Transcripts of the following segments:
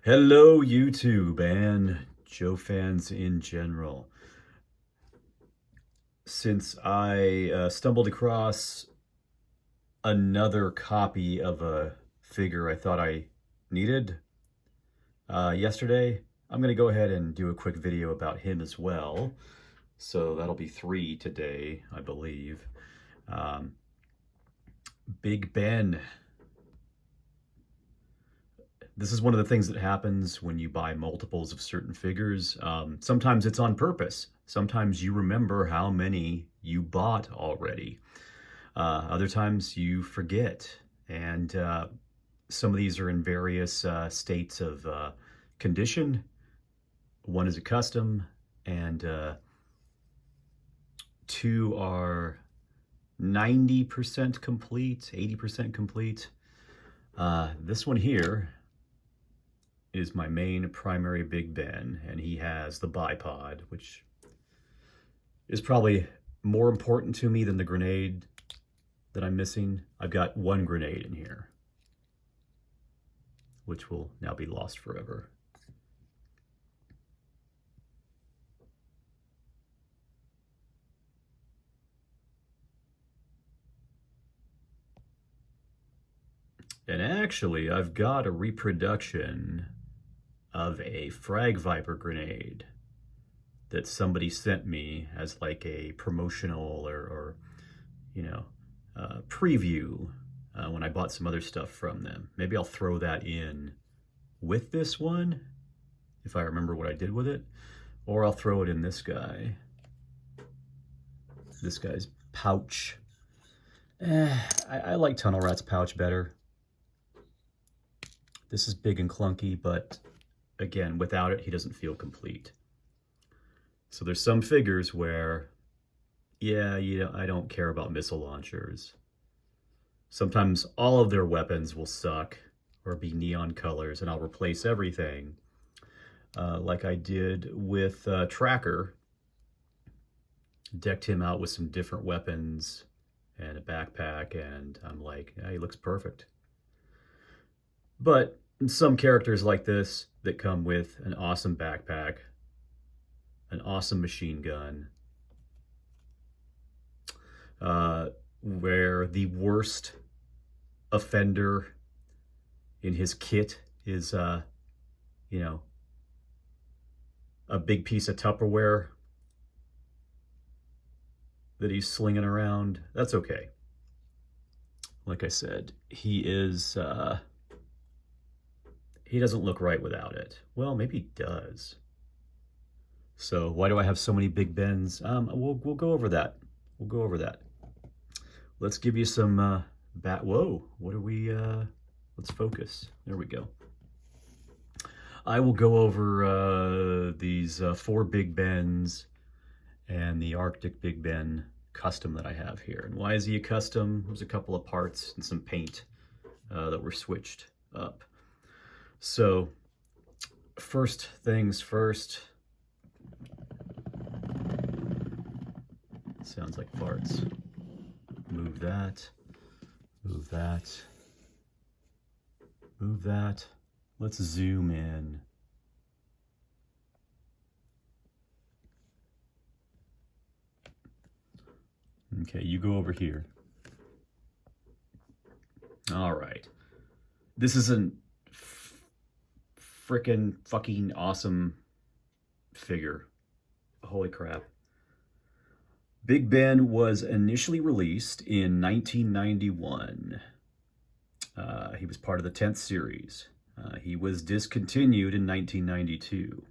Hello, YouTube and Joe fans in general. Since I stumbled across another copy of a figure I thought I needed yesterday, I'm going to go ahead and do a quick video about him as well. So that'll be 3 today, I believe. Um, Big Ben. This is one of the things that happens when you buy multiples of certain figures. Sometimes it's on purpose. Sometimes you remember how many you bought already. Other times you forget. And some of these are in various states of condition. One is a custom, and 2 are 90% complete, 80% complete. This one here is my main primary Big Ben, and he has the bipod, which is probably more important to me than the grenade that I'm missing. I've got 1 grenade in here, which will now be lost forever. And actually, I've got a reproduction of a Frag Viper grenade that somebody sent me as like a promotional or preview when I bought some other stuff from them. Maybe I'll throw that in with this one if I remember what I did with it, or I'll throw it in this guy. This guy's pouch. I like Tunnel Rat's pouch better. This is big and clunky, but again, without it, he doesn't feel complete. So there's some figures where, yeah, I don't care about missile launchers. Sometimes all of their weapons will suck or be neon colors, and I'll replace everything. Like I did with Tracker. Decked him out with some different weapons and a backpack, and I'm like, yeah, he looks perfect. But some characters like this that come with an awesome backpack, an awesome machine gun, where the worst offender in his kit is, a big piece of Tupperware that he's slinging around. That's okay. Like I said, he doesn't look right without it. Well, maybe he does. So why do I have so many Big Bens? We'll go over that. We'll go over that. Let's give you some whoa, what are we, let's focus. There we go. I will go over these 4 Big Bens and the Arctic Big Ben custom that I have here. And why is he a custom? There's a couple of parts and some paint that were switched up. So first things first. Sounds like farts. Move that, move that, move that. Let's zoom in. Okay, you go over here. All right. This is a frickin' fucking awesome figure. Holy crap. Big Ben was initially released in 1991. He was part of the 10th series. He was discontinued in 1992.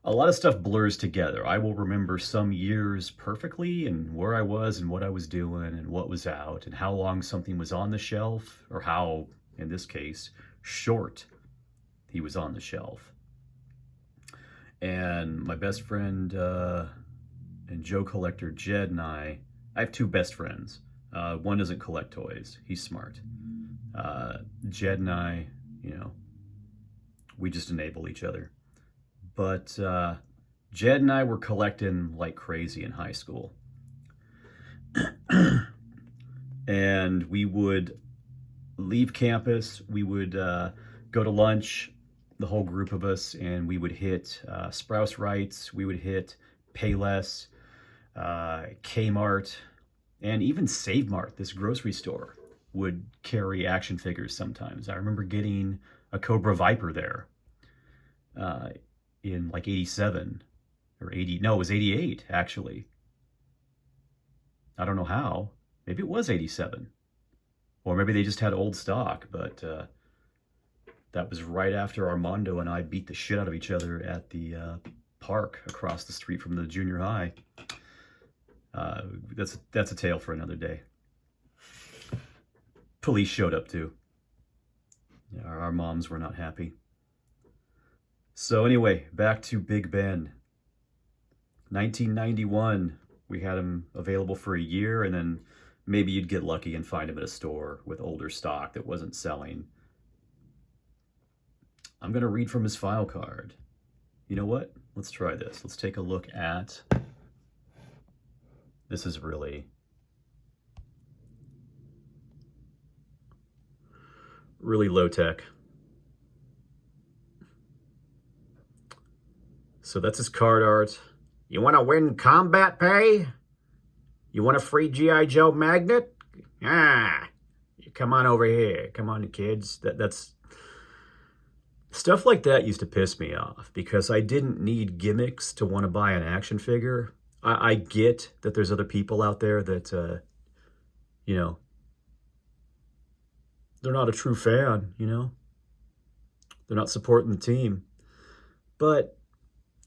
A lot of stuff blurs together. I will remember some years perfectly and where I was and what I was doing and what was out and how long something was on the shelf, or how, in this case, short he was on the shelf. And my best friend and Joe collector Jed and I have 2 best friends. One doesn't collect toys. He's smart. Jed and I, we just enable each other. But Jed and I were collecting like crazy in high school. And we would leave campus. We would go to lunch, the whole group of us, and we would hit Sprouse Rights, we would hit Payless, Kmart, and even Save Mart, this grocery store, would carry action figures sometimes. I remember getting a Cobra Viper there in like 87 or 80. No, it was 88, actually. I don't know how. Maybe it was 87. Or maybe they just had old stock, but that was right after Armando and I beat the shit out of each other at the park across the street from the junior high. That's a tale for another day. Police showed up too. Yeah, our moms were not happy. So anyway, back to Big Ben. 1991, we had him available for a year, and then maybe you'd get lucky and find him at a store with older stock that wasn't selling. I'm going to read from his file card. You know what? Let's try this. Let's take a look at... This is really low tech. So that's his card art. You want to win combat pay? You want a free G.I. Joe magnet? Come on over here. Come on, kids. That's stuff like that used to piss me off because I didn't need gimmicks to want to buy an action figure. I get that there's other people out there that, you know, they're not a true fan, you know? They're not supporting the team. But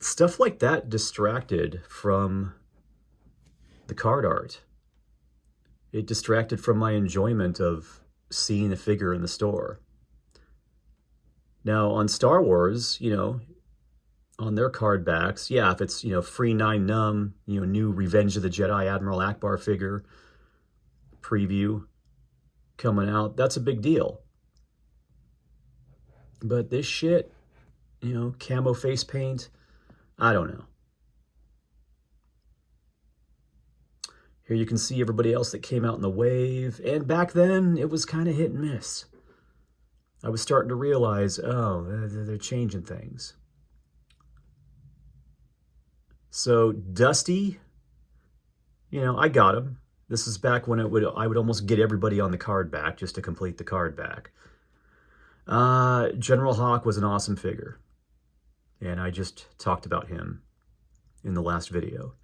stuff like that distracted from the card art. It distracted from my enjoyment of seeing the figure in the store. Now, on Star Wars, you know, on their card backs, yeah, if it's, you know, free 9 num, you know, new Revenge of the Jedi Admiral Akbar figure preview coming out, that's a big deal. But this shit, you know, camo face paint, I don't know. Here you can see everybody else that came out in the wave, and back then it was kind of hit and miss. I was starting to realize, oh, they're changing things. So Dusty, you know, I got him. This is back when I would almost get everybody on the card back just to complete the card back. General Hawk was an awesome figure, and I just talked about him in the last video.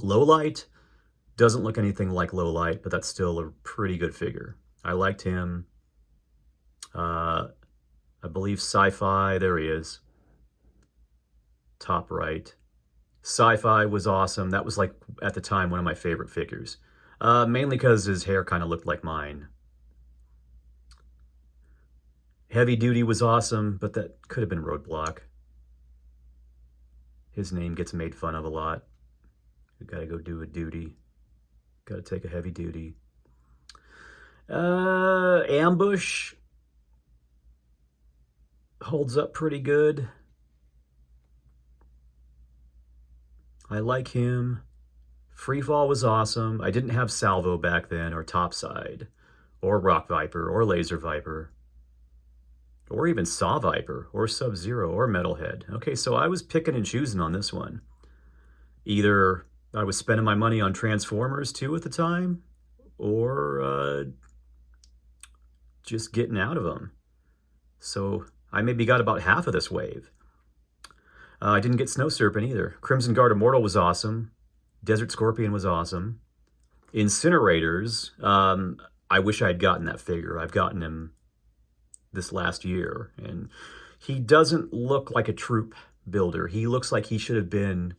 Lowlight doesn't look anything like Lowlight, but that's still a pretty good figure. I liked him. I believe Sci-Fi, there he is. Top right. Sci-Fi was awesome. That was, like, at the time, one of my favorite figures. Mainly because his hair kind of looked like mine. Heavy Duty was awesome, but that could have been Roadblock. His name gets made fun of a lot. We gotta go do a duty. Gotta take a heavy duty. Ambush holds up pretty good. I like him. Freefall was awesome. I didn't have Salvo back then, or Topside, or Rock Viper, or Laser Viper, or even Saw Viper, or Sub-Zero, or Metalhead. Okay, so I was picking and choosing on this one. Either I was spending my money on Transformers too at the time, or just getting out of them. So I maybe got about half of this wave. I didn't get Snow Serpent either. Crimson Guard Immortal was awesome. Desert Scorpion was awesome. Incinerators, I wish I had gotten that figure. I've gotten him this last year, and he doesn't look like a troop builder. He looks like he should have been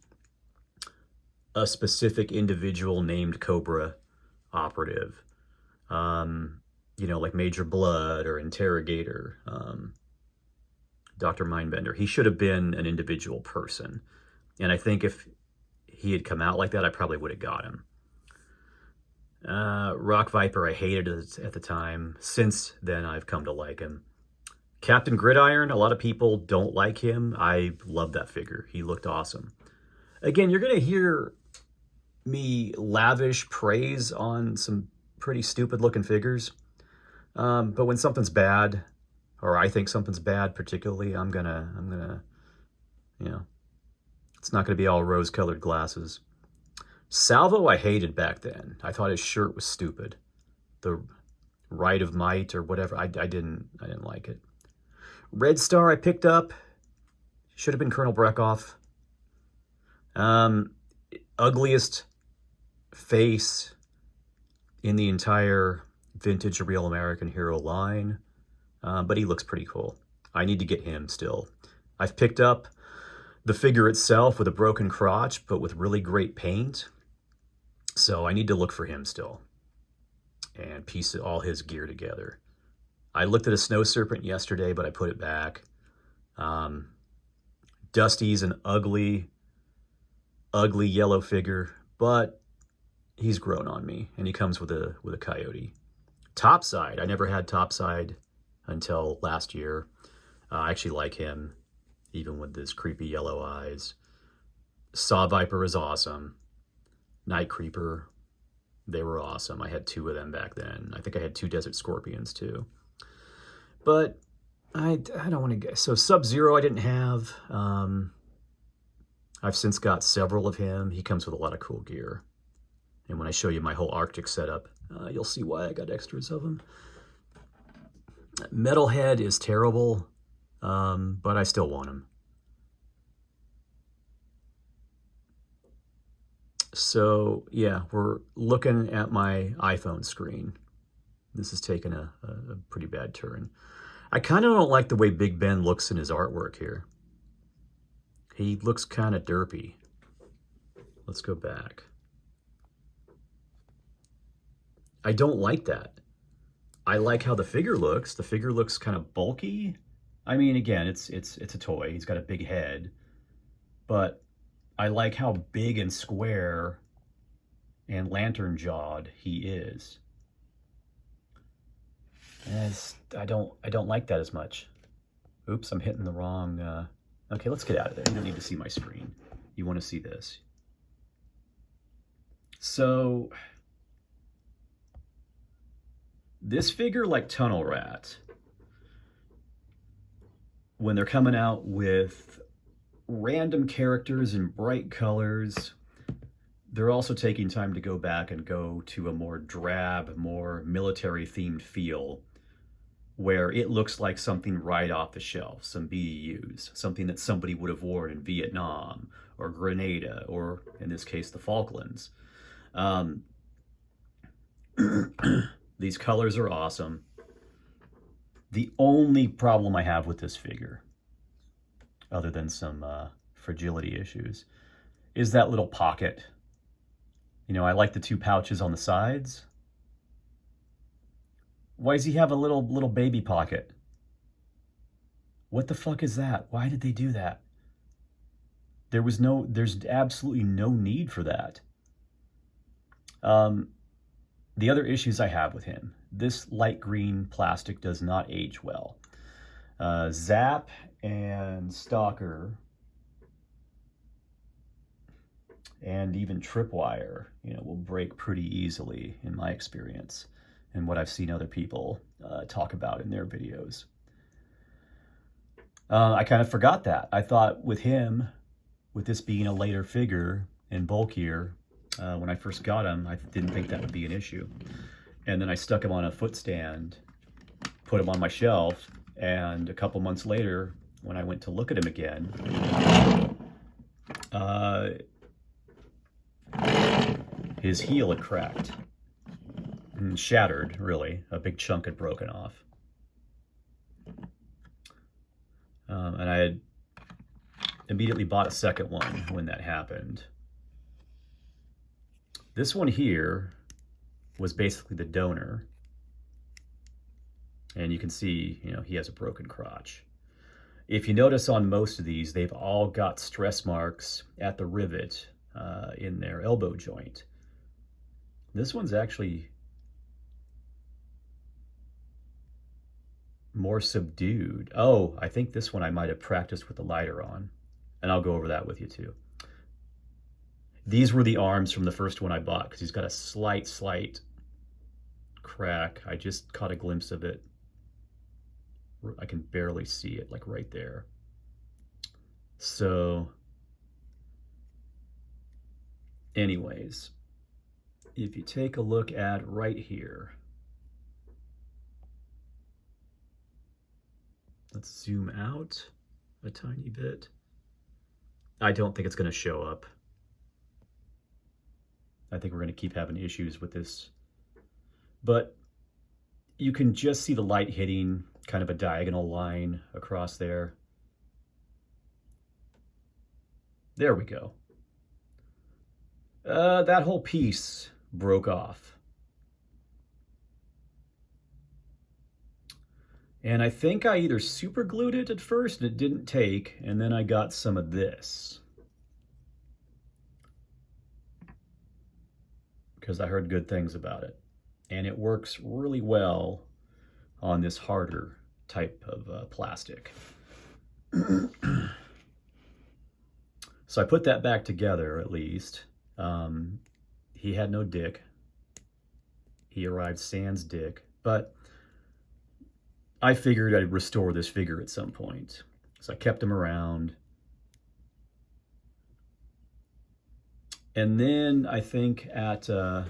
a specific individual named Cobra operative. You know, like Major Blood or Interrogator, Dr. Mindbender. He should have been an individual person. And I think if he had come out like that, I probably would have got him. Rock Viper, I hated it at the time. Since then, I've come to like him. Captain Gridiron, a lot of people don't like him. I love that figure. He looked awesome. Again, you're going to hear me lavish praise on some pretty stupid looking figures. But when something's bad, or I think something's bad particularly, I'm gonna, you know, it's not gonna be all rose-colored glasses. Salvo I hated back then. I thought his shirt was stupid. The Rite of Might or whatever, I didn't like it. Red Star I picked up. Should have been Colonel Breckoff. Ugliest face in the entire vintage Real American Hero line. But he looks pretty cool. I need to get him still. I've picked up the figure itself with a broken crotch, but with really great paint. So I need to look for him still and piece all his gear together. I looked at a Snow Serpent yesterday, but I put it back. Dusty's an ugly yellow figure, but he's grown on me, and he comes with a coyote. Topside, I never had Topside until last year. I actually like him, even with his creepy yellow eyes. Saw Viper is awesome. Night Creeper, they were awesome. I had 2 of them back then. I think I had 2 Desert Scorpions too. But I don't want to get... So Sub-Zero I didn't have. I've since got several of him. He comes with a lot of cool gear. And when I show you my whole Arctic setup, you'll see why I got extras of him. Metalhead is terrible, but I still want him. So yeah, we're looking at my iPhone screen. This has taken a pretty bad turn. I kind of don't like the way Big Ben looks in his artwork here. He looks kind of derpy. Let's go back. I don't like that. I like how the figure looks. The figure looks kind of bulky. I mean, again, it's a toy. He's got a big head. But I like how big and square and lantern-jawed he is. I don't like that as much. Oops, I'm hitting the wrong... Okay, let's get out of there. You don't need to see my screen. You want to see this. So, this figure, like Tunnel Rat, when they're coming out with random characters in bright colors, they're also taking time to go back and go to a more drab, more military-themed feel, where it looks like something right off the shelf, some BDUs, something that somebody would have worn in Vietnam or Grenada, or in this case, the Falklands. These colors are awesome. The only problem I have with this figure, other than some fragility issues, is that little pocket. You know, I like the 2 pouches on the sides. Why does he have a little baby pocket? What the fuck is that? Why did they do that? There's absolutely no need for that. The other issues I have with him, this light green plastic does not age well. Zap and Stalker and even Tripwire, will break pretty easily in my experience, and what I've seen other people talk about in their videos. I kind of forgot that. I thought with him, with this being a later figure and bulkier, when I first got him, I didn't think that would be an issue. And then I stuck him on a foot stand, put him on my shelf, and a couple months later, when I went to look at him again, his heel had cracked. And shattered, really. A big chunk had broken off. And I had immediately bought a second one when that happened. This one here was basically the donor. And you can see, he has a broken crotch. If you notice on most of these, they've all got stress marks at the rivet in their elbow joint. This one's actually more subdued. Oh, I think this one I might have practiced with the lighter on. And I'll go over that with you too. These were the arms from the first one I bought, because he's got a slight crack. I just caught a glimpse of it I can barely see it, like right there. So anyways, if you take a look at right here, let's zoom out a tiny bit. I don't think it's going to show up. I think we're going to keep having issues with this. But you can just see the light hitting kind of a diagonal line across there. There we go. That whole piece broke off. And I think I either super glued it at first and it didn't take, and then I got some of this. Because I heard good things about it. And it works really well on this harder type of plastic. So I put that back together at least. He had no dick. He arrived sans dick, but I figured I'd restore this figure at some point. So I kept him around. And then I think at, we'll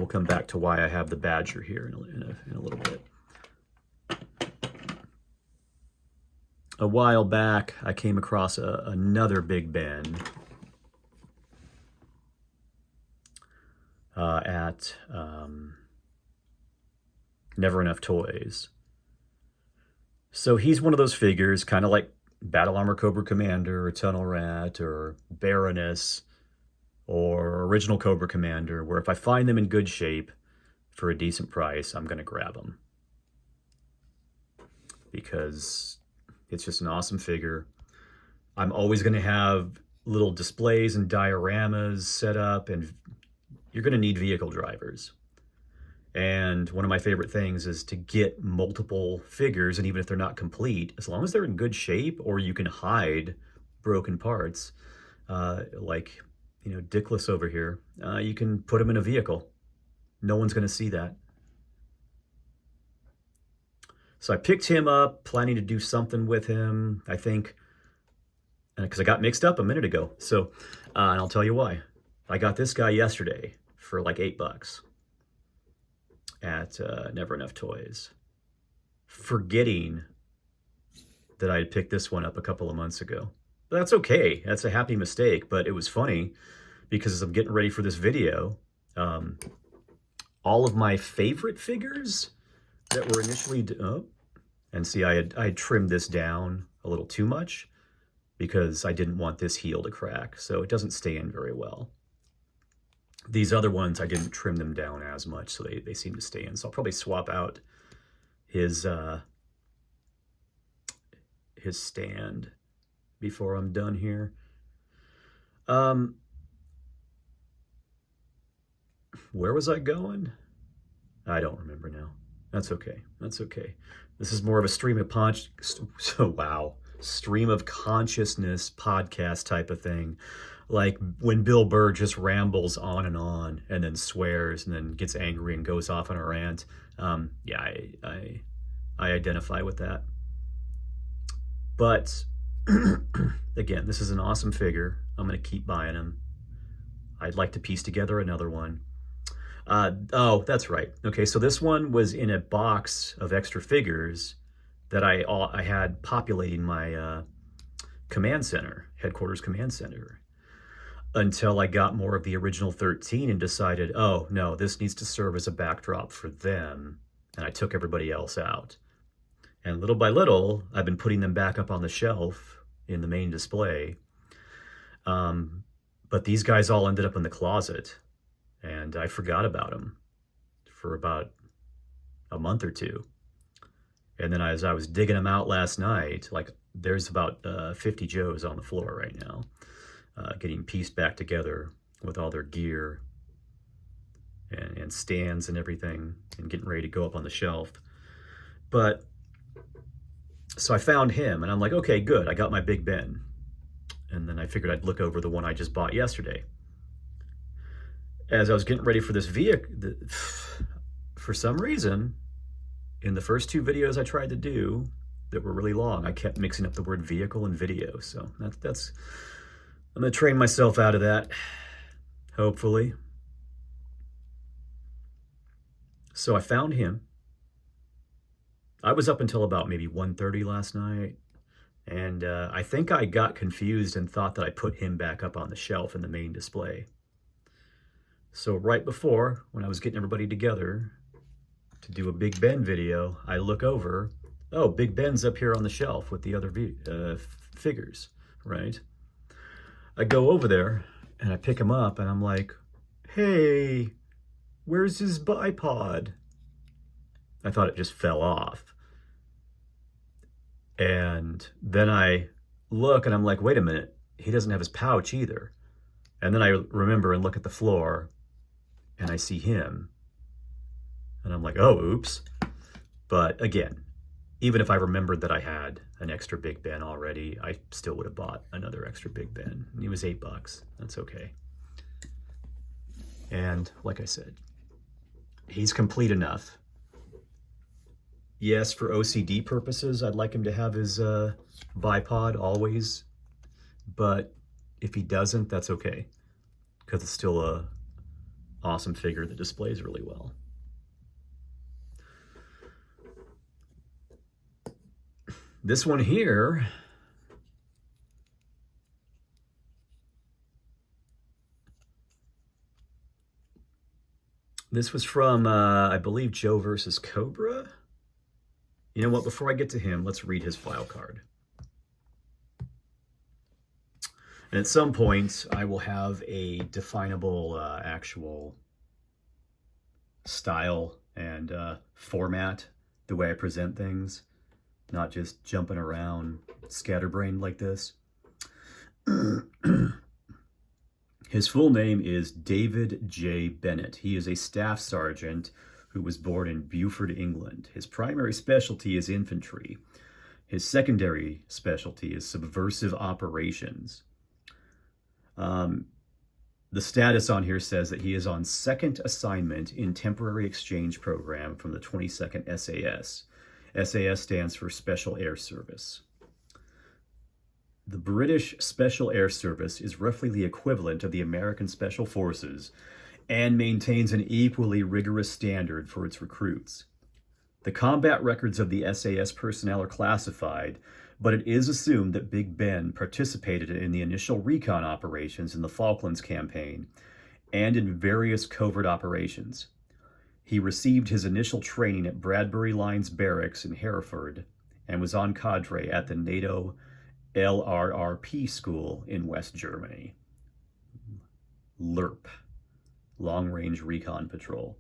come back to why I have the badger here in a little bit. A while back, I came across another Big Ben at Never Enough Toys. So he's one of those figures, kind of like Battle Armor Cobra Commander or Tunnel Rat or Baroness or Original Cobra Commander, where if I find them in good shape for a decent price, I'm going to grab them. Because it's just an awesome figure. I'm always going to have little displays and dioramas set up, and you're going to need vehicle drivers. And one of my favorite things is to get multiple figures, and even if they're not complete, as long as they're in good shape or you can hide broken parts, like, you know, Dickless over here, you can put them in a vehicle. No one's going to see that. So I picked him up, planning to do something with him, I think, because I got mixed up a minute ago. So, and I'll tell you why. I got this guy yesterday for like $8 at Never Enough Toys, forgetting that I had picked this one up a couple of months ago. But that's okay. That's a happy mistake, but it was funny because as I'm getting ready for this video, all of my favorite figures that were initially, and see, I had trimmed this down a little too much because I didn't want this heel to crack, so it doesn't stay in very well. These other ones, I didn't trim them down as much, so they seem to stay in. So I'll probably swap out his stand before I'm done here. Where was I going? I don't remember now. That's okay. That's okay. This is more of a stream of stream of consciousness podcast type of thing. Like when Bill Burr just rambles on and then swears and then gets angry and goes off on a rant. Yeah, I identify with that. But again, this is an awesome figure. I'm going to keep buying them. I'd like to piece together another one. Oh, that's right. Okay, so this one was in a box of extra figures that I had populating my command center, headquarters command center, until I got more of the original 13 and decided, oh, no, this needs to serve as a backdrop for them. And I took everybody else out. And little by little, I've been putting them back up on the shelf in the main display. But these guys all ended up in the closet. And I forgot about them for about a month or two. And then as I was digging them out last night, like there's about 50 Joes on the floor right now, getting pieced back together with all their gear and stands and everything and getting ready to go up on the shelf. But so I found him and I'm like, okay, good. I got my Big Ben. And then I figured I'd look over the one I just bought yesterday. As I was getting ready for this vehicle, for some reason, in the first 2 videos I tried to do that were really long, I kept mixing up the word vehicle and video. So that's I'm going to train myself out of that, hopefully. So I found him. I was up until about maybe 1:30 last night. And I think I got confused and thought that I put him back up on the shelf in the main display. So right before, when I was getting everybody together to do a Big Ben video, I look over, oh, Big Ben's up here on the shelf with the other figures, right? I go over there and I pick him up and I'm like, hey, where's his bipod? I thought it just fell off. And then I look and I'm like, wait a minute, he doesn't have his pouch either. And then I remember and look at the floor and I see him. And I'm like, oh, oops. But again, even if I remembered that I had an extra Big Ben already, I still would have bought another extra Big Ben. It was $8. That's okay. And like I said, he's complete enough. Yes, for OCD purposes, I'd like him to have his bipod always. But if he doesn't, that's okay. Because it's still a awesome figure that displays really well. This one here, this was from, I believe, Joe versus Cobra. You know what, before I get to him, let's read his file card. And at some point, I will have a definable actual style and format, the way I present things, not just jumping around scatterbrained like this. His full name is David J. Bennett. He is a staff sergeant who was born in Beaufort, England. His primary specialty is infantry. His secondary specialty is subversive operations. The status on here says that he is on 2nd assignment in temporary exchange program from the 22nd SAS. SAS stands for Special Air Service. The British Special Air Service is roughly the equivalent of the American Special Forces and maintains an equally rigorous standard for its recruits. The combat records of the SAS personnel are classified, but it is assumed that Big Ben participated in the initial recon operations in the Falklands campaign and in various covert operations. He received his initial training at Bradbury Lines Barracks in Hereford and was on cadre at the NATO LRRP school in West Germany. LRP. Long Range Recon Patrol.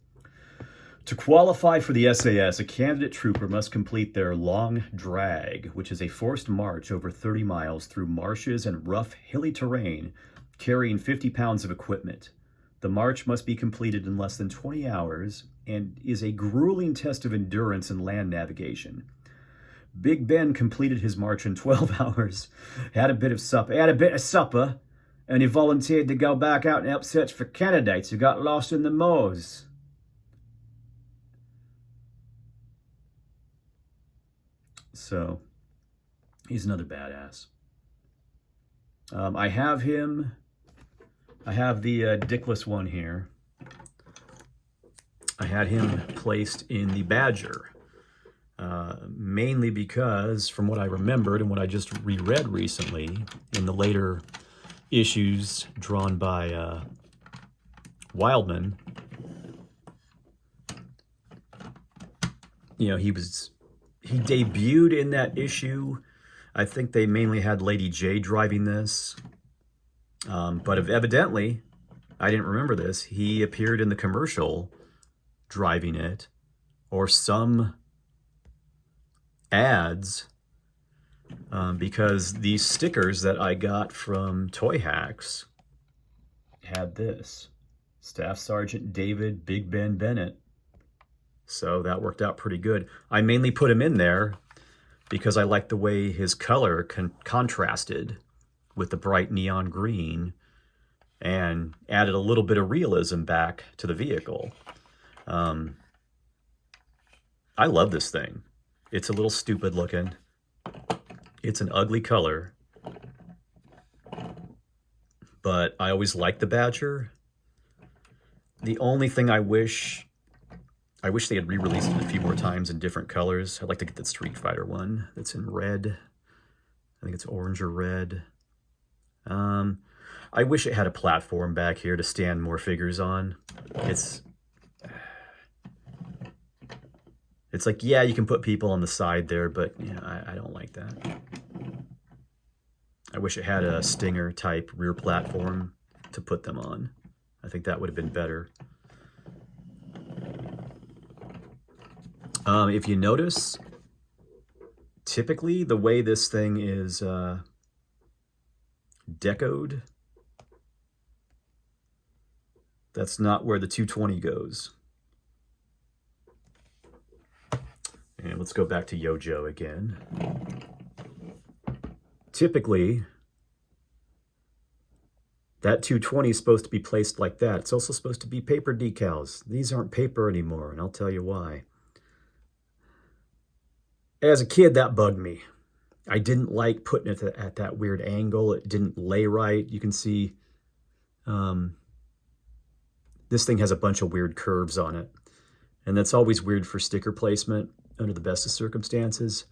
To qualify for the SAS, a candidate trooper must complete their long drag, which is a forced march over 30 miles through marshes and rough, hilly terrain, carrying 50 pounds of equipment. The march must be completed in less than 20 hours and is a grueling test of endurance and land navigation. Big Ben completed his march in 12 hours, had a bit of supper, and he volunteered to go back out and help search for candidates who got lost in the moors. So, he's another badass. I have him. I have the dickless one here. I had him placed in the Badger. Mainly because, from what I remembered and what I just reread recently, in the later issues drawn by Wildman, you know, he debuted in that issue. I think they mainly had Lady J driving this, but evidently, I didn't remember this, he appeared in the commercial driving it, or some ads, because these stickers that I got from Toy Hacks had this, Staff Sergeant David Big Ben Bennett. So that worked out pretty good. I mainly put him in there because I liked the way his color contrasted with the bright neon green and added a little bit of realism back to the vehicle. I love this thing. It's a little stupid looking. It's an ugly color. But I always liked the Badger. The only thing I wish they had re-released it a few more times in different colors. I'd like to get the Street Fighter one that's in red. I think it's orange or red. I wish it had a platform back here to stand more figures on. It's like, yeah, you can put people on the side there, but yeah, I don't like that. I wish it had a Stinger type rear platform to put them on. I think that would have been better. If you notice, typically the way this thing is decoed, that's not where the 220 goes. And let's go back to Yojo again. Typically, that 220 is supposed to be placed like that. It's also supposed to be paper decals. These aren't paper anymore, and I'll tell you why. As a kid, that bugged me. I didn't like putting it at that weird angle. It didn't lay right. You can see this thing has a bunch of weird curves on it. And that's always weird for sticker placement under the best of circumstances.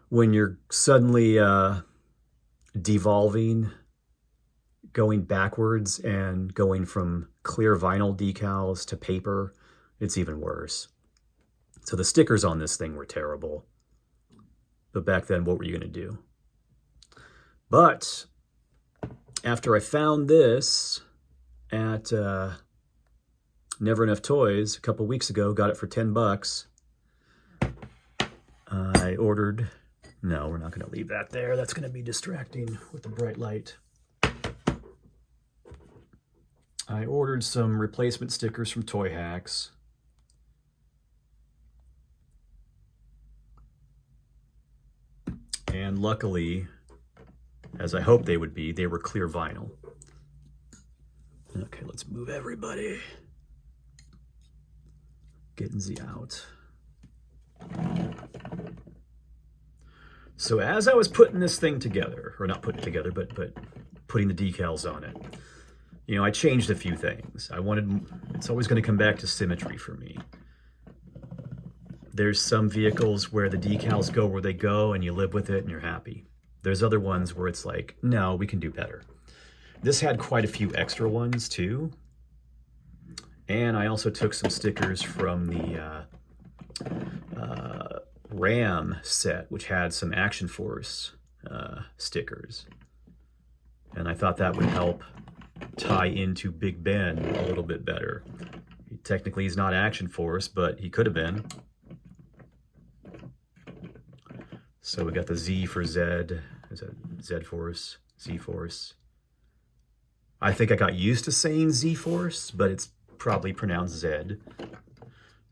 When you're suddenly devolving, going backwards and going from clear vinyl decals to paper, it's even worse. So the stickers on this thing were terrible. But back then, what were you going to do? But after I found this at Never Enough Toys a couple weeks ago, got it for $10. I ordered... No, we're not going to leave that there. That's going to be distracting with the bright light. I ordered some replacement stickers from Toy Hacks. And luckily, as I hoped they would be, they were clear vinyl. Okay, let's move everybody. Getting Z out. So as I was putting this thing together, or not putting it together, but putting the decals on it, I changed a few things. It's always going to come back to symmetry for me. There's some vehicles where the decals go where they go and you live with it and you're happy. There's other ones where it's like, no, we can do better. This had quite a few extra ones too. And I also took some stickers from the Ram set, which had some Action Force stickers. And I thought that would help tie into Big Ben a little bit better. Technically, he's not Action Force, but he could have been. So we got the Z for Zed. Is that Z Force? Z Force. I think I got used to saying Z Force, but it's probably pronounced Zed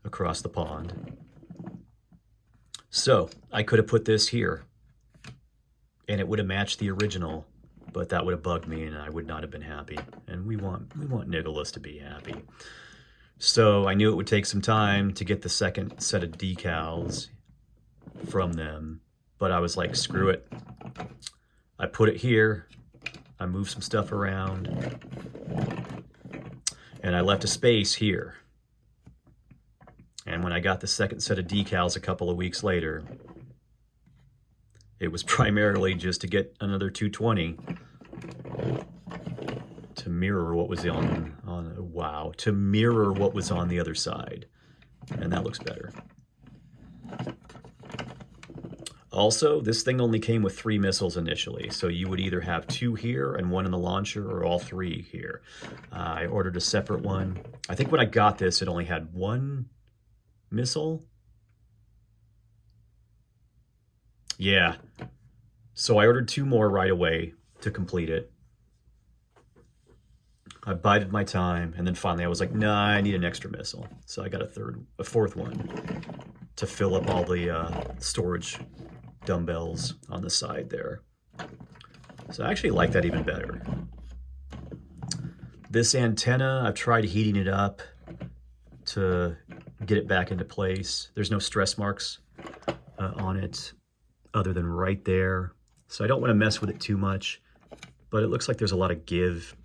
across the pond. So I could have put this here and it would have matched the original, but that would have bugged me and I would not have been happy. And we want Nicholas to be happy. So I knew it would take some time to get the second set of decals from them, but I was like, screw it. I put it here. I moved some stuff around and I left a space here. And when I got the second set of decals a couple of weeks later, it was primarily just to get another 220 to mirror what was to mirror what was on the other side. And that looks better. Also, this thing only came with 3 missiles initially, so you would either have 2 here and 1 in the launcher, or all 3 here. I ordered a separate one. I think when I got this, it only had 1 missile. Yeah. So I ordered 2 more right away to complete it. I bided my time, and then finally I was like, nah, I need an extra missile. So I got a fourth one to fill up all the storage dumbbells on the side there. So I actually like that even better. This antenna, I've tried heating it up to get it back into place. There's no stress marks on it other than right there. So I don't want to mess with it too much, but it looks like there's a lot of give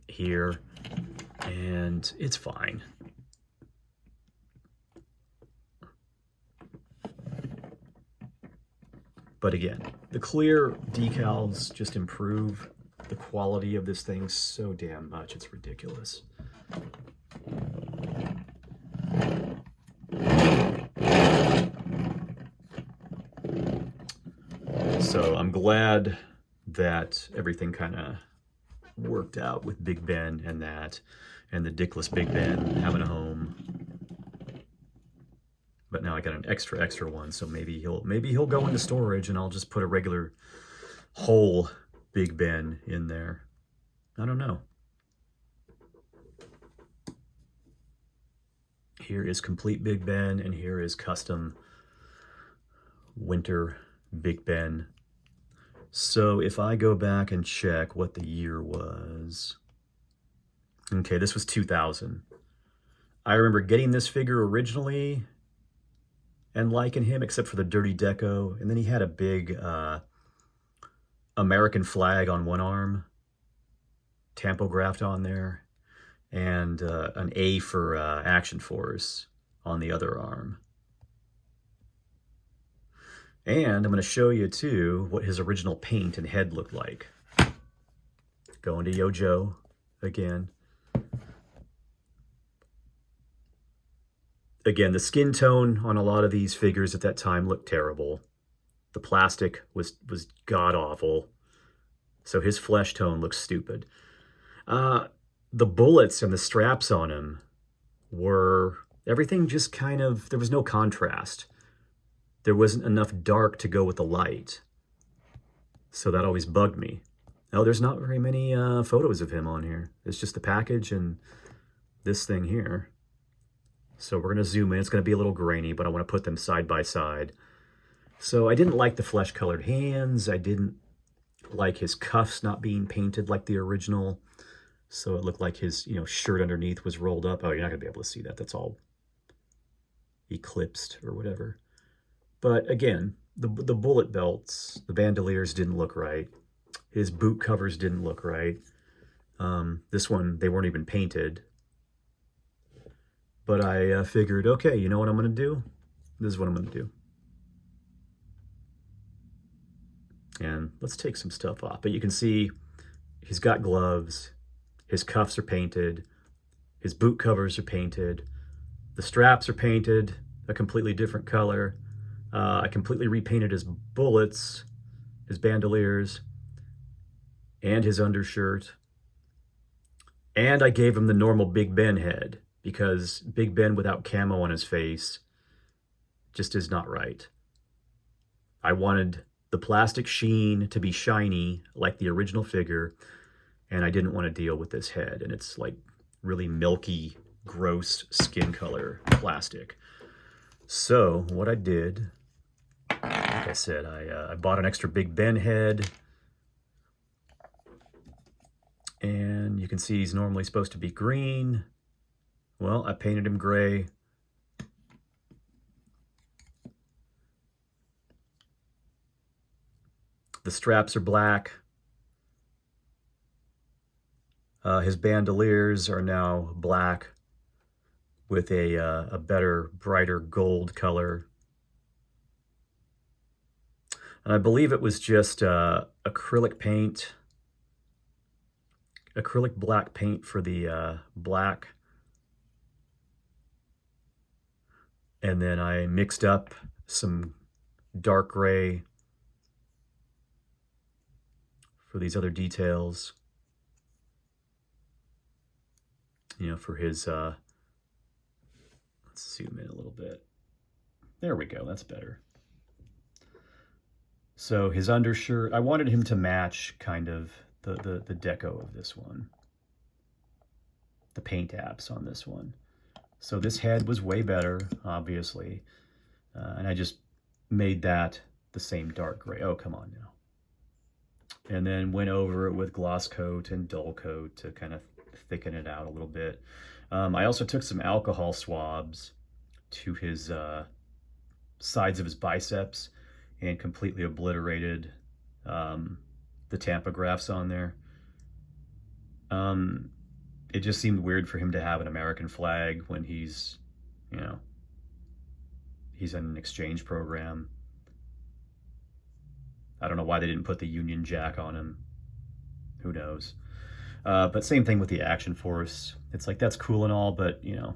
here, and it's fine. But again, the clear decals just improve the quality of this thing so damn much, it's ridiculous. So I'm glad that everything kind of worked out with Big Ben and that, and the dickless Big Ben having a home. But now I got an extra one, so maybe he'll go into storage, and I'll just put a regular whole Big Ben in there. I don't know. Here is complete Big Ben, and here is custom winter Big Ben. So if I go back and check what the year was, okay, this was 2000. I remember getting this figure originally and liking him, except for the dirty deco. And then he had a big American flag on one arm, tampographed on there, and an A for Action Force on the other arm. And I'm going to show you, too, what his original paint and head looked like. Going to Yo Joe again. Again, the skin tone on a lot of these figures at that time looked terrible. The plastic was god-awful. So his flesh tone looks stupid. The bullets and the straps on him were... everything just kind of... there was no contrast. There wasn't enough dark to go with the light. So that always bugged me. Oh, there's not very many photos of him on here. It's just the package and this thing here. So we're going to zoom in. It's going to be a little grainy, but I want to put them side by side. So I didn't like the flesh-colored hands. I didn't like his cuffs not being painted like the original. So it looked like his, shirt underneath was rolled up. Oh, you're not going to be able to see that. That's all eclipsed or whatever. But again, the bullet belts, the bandoliers didn't look right. His boot covers didn't look right. This one, they weren't even painted. But I figured, okay, you know what I'm going to do? This is what I'm going to do. And let's take some stuff off. But you can see he's got gloves. His cuffs are painted. His boot covers are painted. The straps are painted a completely different color. I completely repainted his bullets, his bandoliers, and his undershirt. And I gave him the normal Big Ben head, because Big Ben without camo on his face just is not right. I wanted the plastic sheen to be shiny like the original figure, and I didn't want to deal with this head. And it's like really milky, gross skin color plastic. So what I did, like I said, I bought an extra Big Ben head. And you can see he's normally supposed to be green. Well, I painted him gray. The straps are black. His bandoliers are now black with a better, brighter gold color. And I believe it was just acrylic paint, acrylic black paint for the black. And then I mixed up some dark gray for these other details. For his, let's zoom in a little bit. There we go, that's better. So his undershirt, I wanted him to match kind of the deco of this one. The paint apps on this one. So this head was way better, obviously. And I just made that the same dark gray. Oh, come on now. And then went over it with gloss coat and dull coat to kind of thicken it out a little bit. I also took some alcohol swabs to his sides of his biceps and completely obliterated the tampagraphs on there. It just seemed weird for him to have an American flag when he's, you know, he's in an exchange program. I don't know why they didn't put the Union Jack on him. Who knows? But same thing with the Action Force. It's like, that's cool and all, but, you know,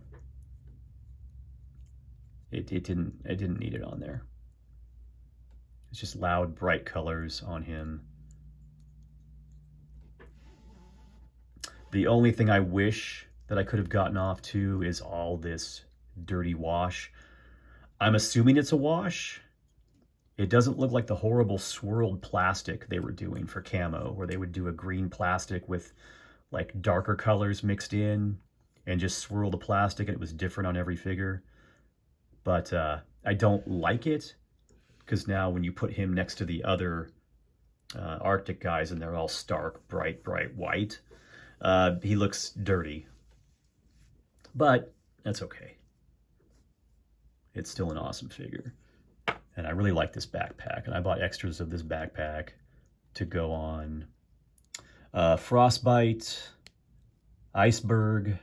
it didn't need it on there. It's just loud, bright colors on him. The only thing I wish that I could have gotten off to is all this dirty wash. I'm assuming it's a wash. It doesn't look like the horrible swirled plastic they were doing for camo, where they would do a green plastic with like darker colors mixed in and just swirl the plastic, and it was different on every figure. But I don't like it, because now when you put him next to the other Arctic guys and they're all stark, bright white, he looks dirty. But that's okay. It's still an awesome figure. And I really like this backpack, and I bought extras of this backpack to go on Frostbite, Iceberg,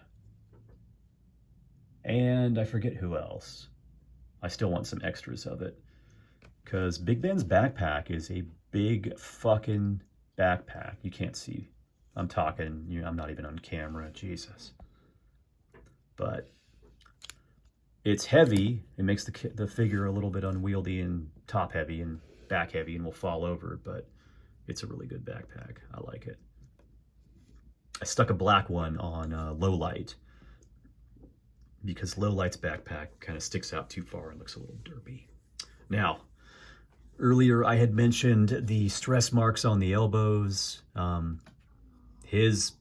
and I forget who else. I still want some extras of it, because Big Ben's backpack is a big fucking backpack. You can't see. I'm talking, you know, I'm not even on camera, Jesus. But it's heavy. It makes the figure a little bit unwieldy and top heavy and back heavy and will fall over, but it's a really good backpack. I like it. I stuck a black one on low light, because low light's backpack kind of sticks out too far and looks a little derpy. Now, earlier I had mentioned the stress marks on the elbows. His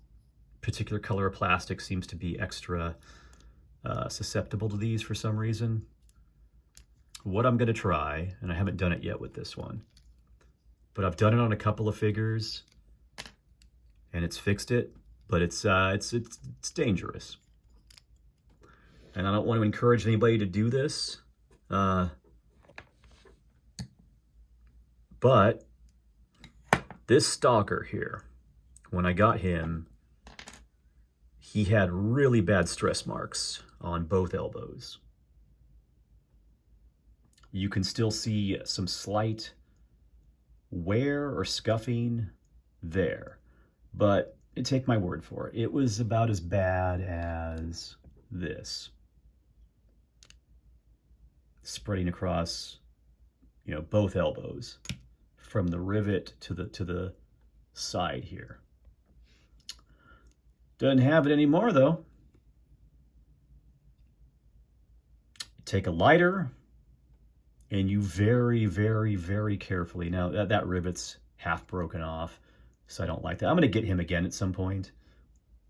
particular color of plastic seems to be extra susceptible to these for some reason. What I'm going to try, and I haven't done it yet with this one, but I've done it on a couple of figures and it's fixed it, but it's dangerous. And I don't want to encourage anybody to do this, but this stalker here, when I got him, he had really bad stress marks on both elbows. You can still see some slight wear or scuffing there, but take my word for it, it was about as bad as this. Spreading across, you know, both elbows from the rivet to the side here. Doesn't have it anymore though. Take a lighter and you very carefully, now that rivet's half broken off, so I don't like that. I'm gonna get him again at some point.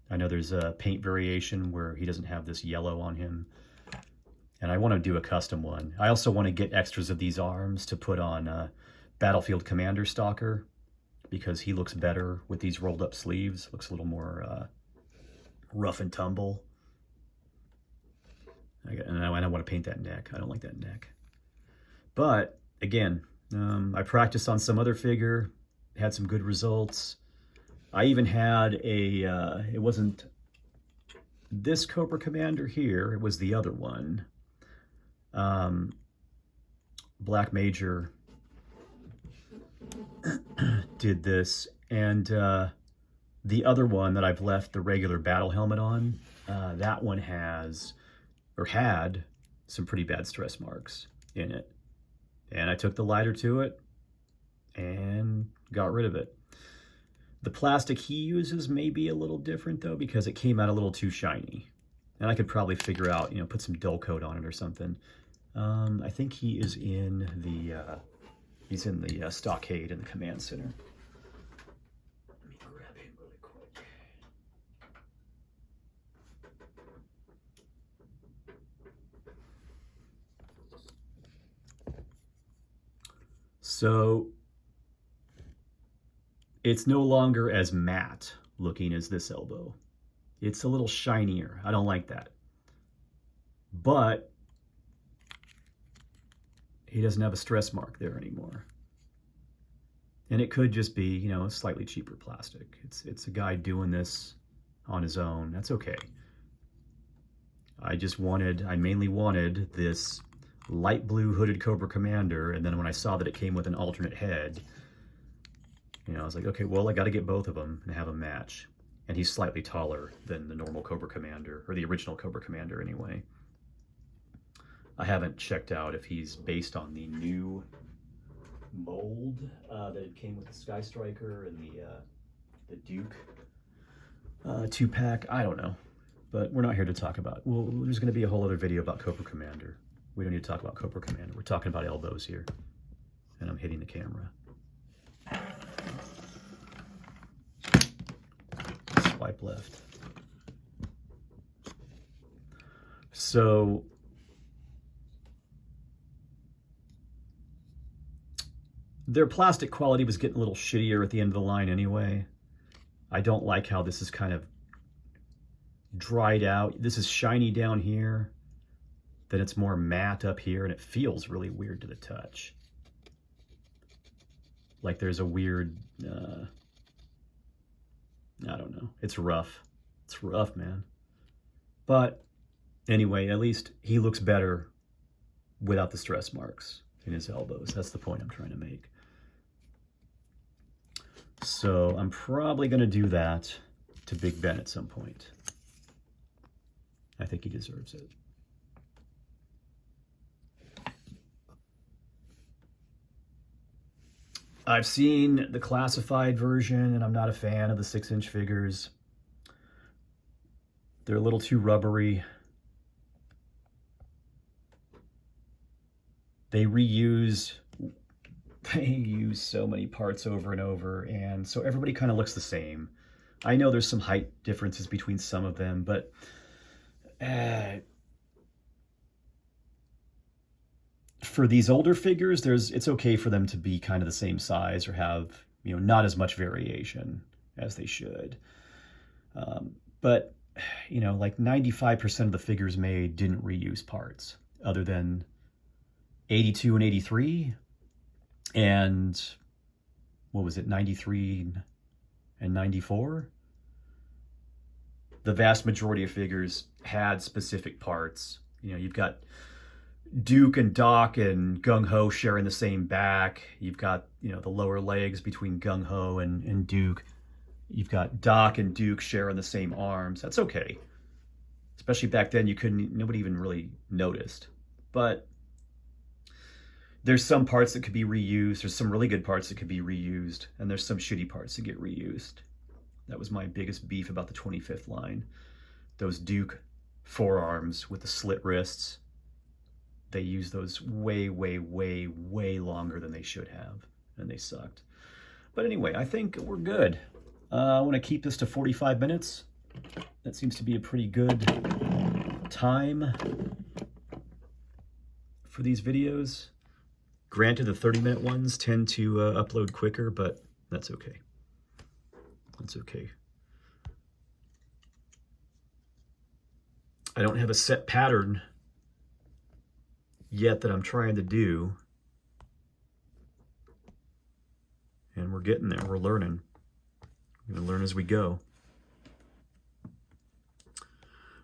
I know there's a paint variation where he doesn't have this yellow on him, and I want to do a custom one. I also want to get extras of these arms to put on Battlefield Commander Stalker, because he looks better with these rolled up sleeves. Looks a little more rough and tumble. And I want to paint that neck. I don't like that neck. But again, I practiced on some other figure, had some good results. I even had a, it wasn't this Cobra Commander here, it was the other one. Black Major did this, and the other one that I've left the regular battle helmet on, that one has, or had, some pretty bad stress marks in it. And I took the lighter to it and got rid of it. The plastic he uses may be a little different though, because it came out a little too shiny. And I could probably figure out, you know, put some dull coat on it or something. I think he is in the, he's in the stockade in the command center. Let me grab him really quick. So it's no longer as matte looking as this elbow. It's a little shinier. I don't like that. But he doesn't have a stress mark there anymore. And it could just be, you know, a slightly cheaper plastic. It's a guy doing this on his own. That's okay. I mainly wanted this light blue hooded Cobra Commander, and then when I saw that it came with an alternate head, you know, I was like, okay, well, I got to get both of them and have them match. And he's slightly taller than the normal Cobra Commander, or the original Cobra Commander anyway. I haven't checked out if he's based on the new mold that it came with the Sky Striker and the Duke 2-pack. I don't know, but we're not here to talk about it. Well, there's going to be a whole other video about Cobra Commander. We don't need to talk about Cobra Commander. We're talking about elbows here, and I'm hitting the camera. Swipe left. So their plastic quality was getting a little shittier at the end of the line anyway. I don't like how this is kind of dried out. This is shiny down here, then it's more matte up here, and it feels really weird to the touch. Like there's a weird, I don't know. It's rough. It's rough, man. But anyway, at least he looks better without the stress marks in his elbows. That's the point I'm trying to make. So I'm probably going to do that to Big Ben at some point. I think he deserves it. I've seen the classified version, and I'm not a fan of the 6-inch figures. They're a little too rubbery. They use so many parts over and over, and so everybody kind of looks the same. I know there's some height differences between some of them, but for these older figures, it's okay for them to be kind of the same size or have, you know, not as much variation as they should. But, you know, like 95% of the figures made didn't reuse parts other than 82 and 83 and what was it, 93 and 94? The vast majority of figures had specific parts. You know, you've got Duke and Doc and Gung Ho sharing the same back. You've got, you know, the lower legs between Gung Ho and Duke. You've got Doc and Duke sharing the same arms. That's okay. Especially back then, nobody even really noticed. But there's some parts that could be reused. There's some really good parts that could be reused. And there's some shitty parts that get reused. That was my biggest beef about the 25th line. Those Duke forearms with the slit wrists. They used those way, way, way, way longer than they should have. And they sucked. But anyway, I think we're good. I want to keep this to 45 minutes. That seems to be a pretty good time for these videos. Granted, the 30-minute ones tend to upload quicker, but that's okay. That's okay. I don't have a set pattern yet that I'm trying to do. And we're getting there. We're learning. We're going to learn as we go.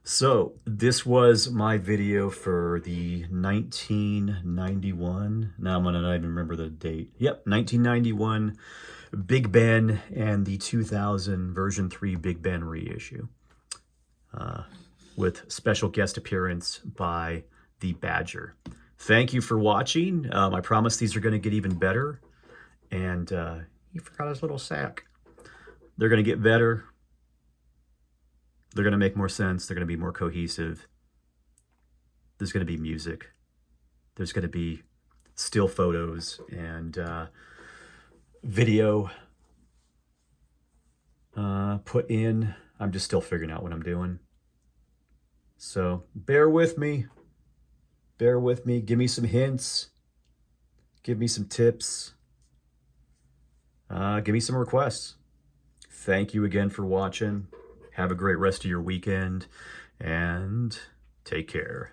So this was my video for the 1991. Now I'm going to not even remember the date. Yep, 1991 Big Ben and the 2000 version 3 Big Ben reissue. With special guest appearance by the Badger. Thank you for watching. I promise these are going to get even better. And he forgot his little sack. They're going to get better. They're going to make more sense. They're going to be more cohesive. There's going to be music. There's going to be still photos and video put in. I'm just still figuring out what I'm doing. So bear with me. Bear with me. Give me some hints. Give me some tips. Give me some requests. Thank you again for watching. Have a great rest of your weekend, and take care.